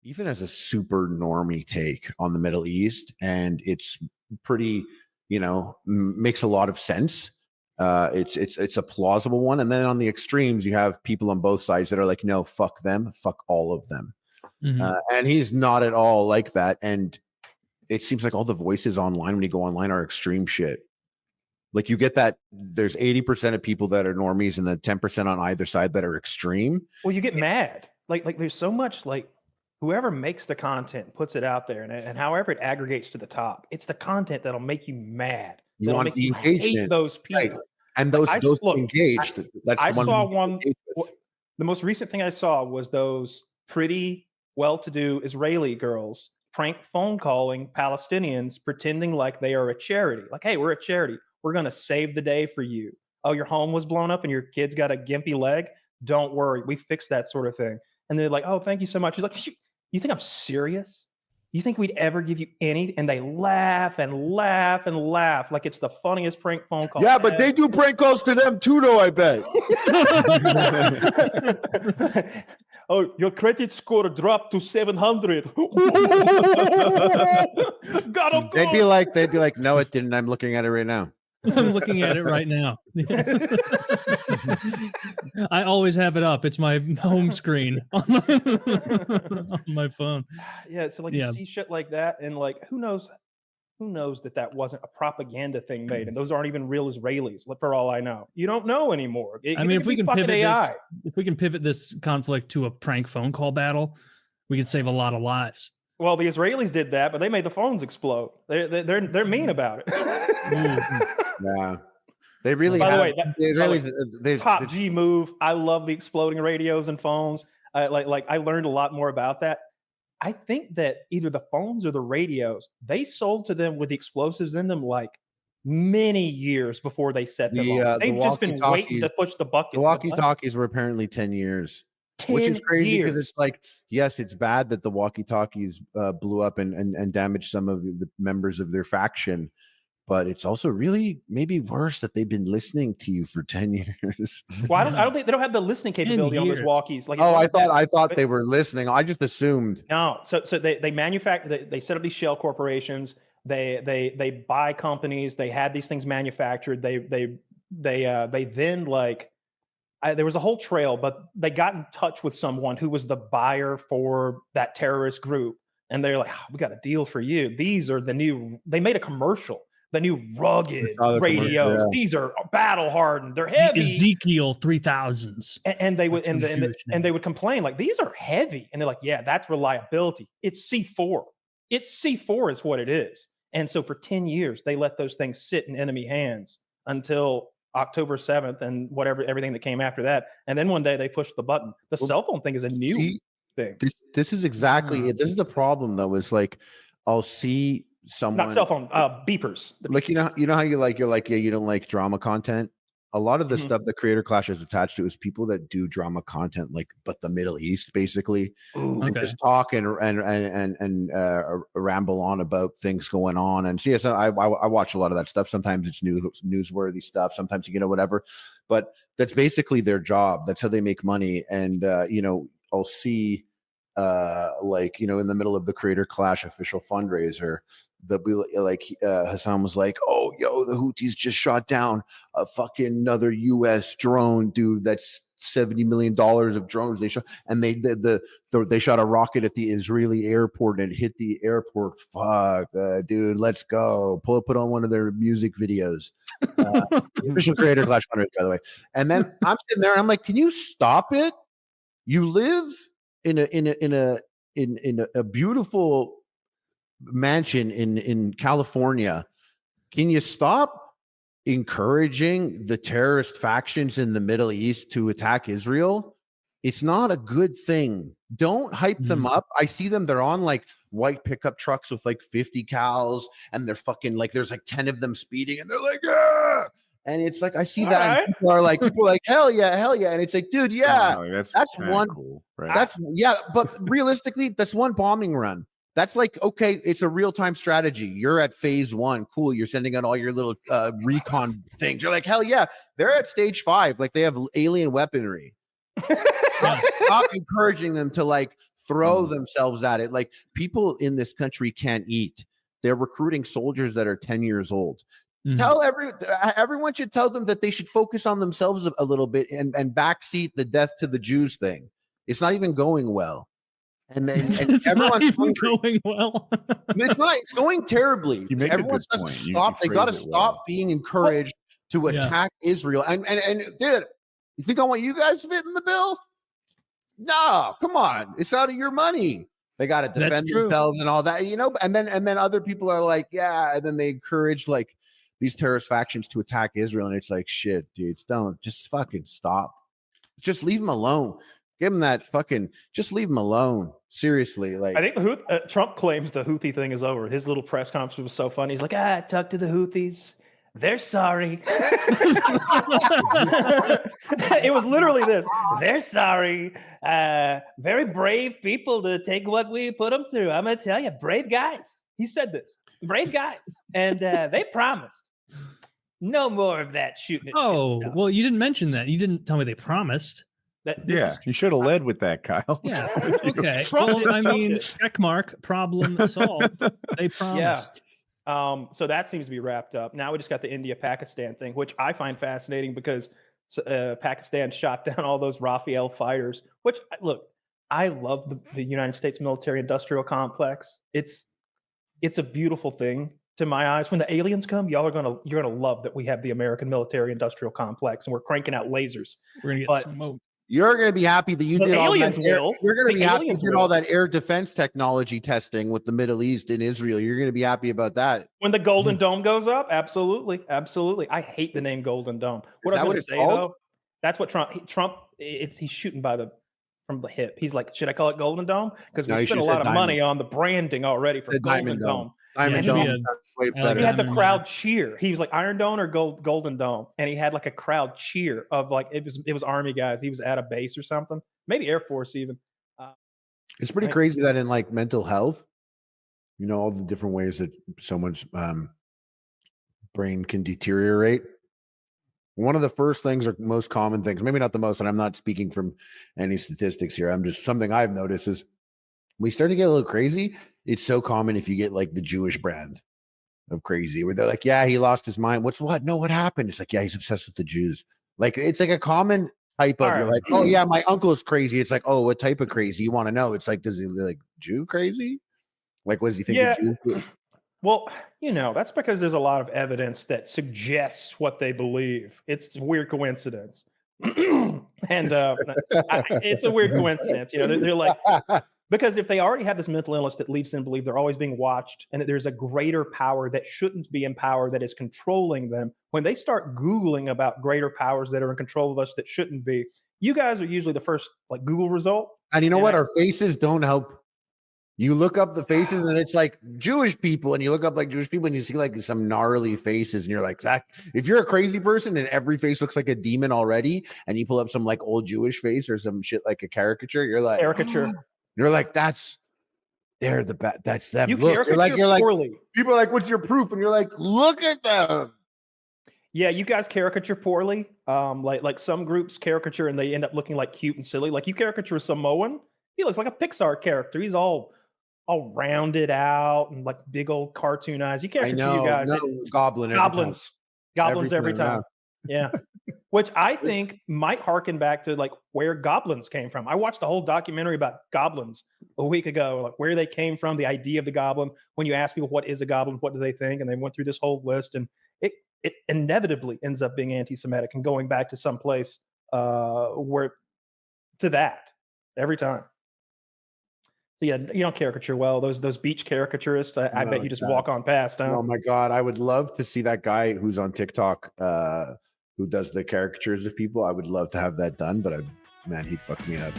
Ethan has a super normie take on the Middle East, and it's pretty, makes a lot of sense. It's a plausible one. And then on the extremes, you have people on both sides that are like, no, fuck them, fuck all of them. And he's not at all like that. And it seems like all the voices online, when you go online, are extreme shit. Like, you get that there's 80% of people that are normies and then 10% on either side that are extreme. Well, you get mad. Like there's so much, like, whoever makes the content puts it out there, and however it aggregates to the top, it's the content that'll make you mad. You want the engagement. Hate those people. Right. And those engaged. I saw one. The most recent thing I saw was those pretty well-to-do Israeli girls prank phone calling Palestinians, pretending like they are a charity. Like, hey, we're a charity. We're going to save the day for you. Oh, your home was blown up and your kid's got a gimpy leg? Don't worry. We fixed that sort of thing. And they're like, oh, thank you so much. He's like, you think I'm serious? You think we'd ever give you any? And they laugh and laugh and laugh like it's the funniest prank phone call. Yeah, but they do prank calls to them too, though, I bet. Oh, your credit score dropped to 700. Got him. They'd be like, no, it didn't. I'm looking at it right now. I'm looking at it right now. I always have it up. It's my home screen on my phone. Yeah, so you see shit like that, and like, who knows that wasn't a propaganda thing made, and those aren't even real Israelis, for all I know. You don't know anymore. If we can pivot this conflict to a prank phone call battle, we could save a lot of lives. Well, the Israelis did that, but they made the phones explode. They're mean about it. Yeah, they really. By the way, the Israelis, top G move. I love the exploding radios and phones. I learned a lot more about that. I think that either the phones or the radios, they sold to them with the explosives in them like many years before they set them off. They've just been waiting to push the bucket. The walkie-talkies were apparently 10 years. Which is crazy because it's like, yes, it's bad that the walkie-talkies blew up and damaged some of the members of their faction, but it's also really maybe worse that they've been listening to you for 10 years. Well, I don't think they don't have the listening capability on those walkies. Like, I thought they were listening. I just assumed. No, so they manufacture. They set up these shell corporations. They buy companies. They had these things manufactured. They then like. There was a whole trail, but they got in touch with someone who was the buyer for that terrorist group. And they're like, we got a deal for you. These are they made a commercial, the new rugged radios. Yeah. These are battle hardened. They're heavy. Ezekiel 3000s. And they would, and they would complain like, these are heavy. And they're like, yeah, that's reliability. It's C4. It's C4 is what it is. And so for 10 years, they let those things sit in enemy hands until October 7th and everything that came after that. And then one day they pushed the button. The cell phone thing is a new thing. This is exactly it. This is the problem though, is like, I'll see someone. Not cell phone, beepers. Like, you know how you're like, yeah, you don't like drama content. A lot of the stuff that Creator Clash is attached to is people that do drama content, like, but the Middle East, basically. And just talk and ramble on about things going on. And so, yes, I watch a lot of that stuff. Sometimes it's newsworthy stuff. Sometimes, whatever. But that's basically their job. That's how they make money. And, I'll see, in the middle of the Creator Clash official fundraiser, Hassan was like, oh, yo, the Houthis just shot down a fucking another U.S. drone, dude. That's $70 million of drones they shot, and they shot a rocket at the Israeli airport and it hit the airport. Fuck, dude, let's go. Put on one of their music videos. Official Creator Clash fundraiser, by the way. And then I'm sitting there, and I'm like, can you stop it? You live in a beautiful mansion in California. Can you stop encouraging the terrorist factions in the Middle East to attack Israel? It's not a good thing. Don't hype them up. I see them. They're on like white pickup trucks with like 50 cals, and they're fucking like, there's like 10 of them speeding, and they're like, ah! And it's like, I see that. Right. And people are like, hell yeah. And it's like, dude, yeah, that's one. Cool, right? But realistically, that's one bombing run. That's like, okay, it's a real-time strategy. You're at phase 1. Cool. You're sending out all your little recon things. You're like, hell yeah. They're at stage 5. Like, they have alien weaponry. Stop encouraging them to like throw themselves at it. Like, people in this country can't eat. They're recruiting soldiers that are 10 years old. Tell everyone should tell them that they should focus on themselves a little bit and backseat the death to the Jews thing. It's not even going well. And then it's not even going well. It's going terribly. Everyone has to stop. They got to stop being encouraged to attack Israel. And dude, you think I want you guys to fit in the bill? No, come on. It's out of your money. They got to defend themselves and all that, you know. And then other people are like, yeah, and then they encourage like these terrorist factions to attack Israel, and it's like, shit, dudes, don't just fucking stop. Just leave them alone. Give them that fucking. Just leave them alone. Seriously, like I think Trump claims the Houthi thing is over. His little press conference was so funny. He's like, talk to the Houthis. They're sorry. It was literally this. They're sorry. Very brave people to take what we put them through. I'm going to tell you, brave guys. He said this. Brave guys. And they promised no more of that shooting. Well, you didn't mention that. You didn't tell me they promised. You should have led with that, Kyle. Yeah. Okay. Well, I mean, check mark, problem solved. They promised. Yeah. So that seems to be wrapped up. Now we just got the India-Pakistan thing, which I find fascinating because Pakistan shot down all those Rafael fighters. Which, look, I love the United States military-industrial complex. It's a beautiful thing to my eyes. When the aliens come, you're gonna love that we have the American military-industrial complex and we're cranking out lasers. We're gonna get smoked. You're going to be happy that you did all that. You're going to be happy you did all that air defense technology testing with the Middle East and Israel. You're going to be happy about that. When the Golden Dome goes up, absolutely. I hate the name Golden Dome. What I was going to say though, that's what Trump. He's shooting from the hip. He's like, should I call it Golden Dome? Because we spent a lot of money on the branding already for Golden Dome. Diamond Dome. He had the crowd cheer. He was like Iron Dome or Golden Dome, and he had like a crowd cheer of like it was Army guys. He was at a base or something, maybe Air Force even. It's pretty crazy that in like mental health, you know, all the different ways that someone's brain can deteriorate. One of the first things or most common things, maybe not the most, and I'm not speaking from any statistics here. I'm just something I've noticed is we start to get a little crazy. It's so common if you get like the Jewish brand of crazy where they're like, yeah, he lost his mind. What happened? It's like, yeah, he's obsessed with the Jews. Like, it's like a common type of, you're like, oh yeah, my uncle's crazy. It's like, oh, what type of crazy you want to know? It's like, does he like Jew crazy? Like, what does he think of Jews do? Well, you know, that's because there's a lot of evidence that suggests what they believe. It's a weird coincidence. And it's a weird coincidence. You know, they're like, because if they already have this mental illness that leads them to believe they're always being watched and that there's a greater power that shouldn't be in power that is controlling them, when they start Googling about greater powers that are in control of us that shouldn't be, you guys are usually the first like Google result. And you know what? Our faces don't help. You look up the faces and it's like Jewish people, and you look up like Jewish people and you see like some gnarly faces and you're like, Zach, if you're a crazy person and every face looks like a demon already and you pull up some like old Jewish face or some shit like a caricature, you're like, you're like, that's them. Look, you're like people are like, what's your proof? And you're like, look at them. Yeah, you guys caricature poorly. Like some groups caricature and they end up looking like cute and silly. Like you caricature a Samoan, he looks like a Pixar character. He's all rounded out and like big old cartoon eyes. You caricature you guys. Goblins every time. Yeah. Which I think might harken back to like where goblins came from. I watched a whole documentary about goblins a week ago, like where they came from, the idea of the goblin. When you ask people what is a goblin, what do they think? And they went through this whole list, and it inevitably ends up being anti-Semitic and going back to some place where to that every time. So yeah, you don't caricature well. Those beach caricaturists, I bet you just walk on past. Huh? Oh my God, I would love to see that guy who's on TikTok who does the caricatures of people. I would love to have that done, but man, he'd fuck me up.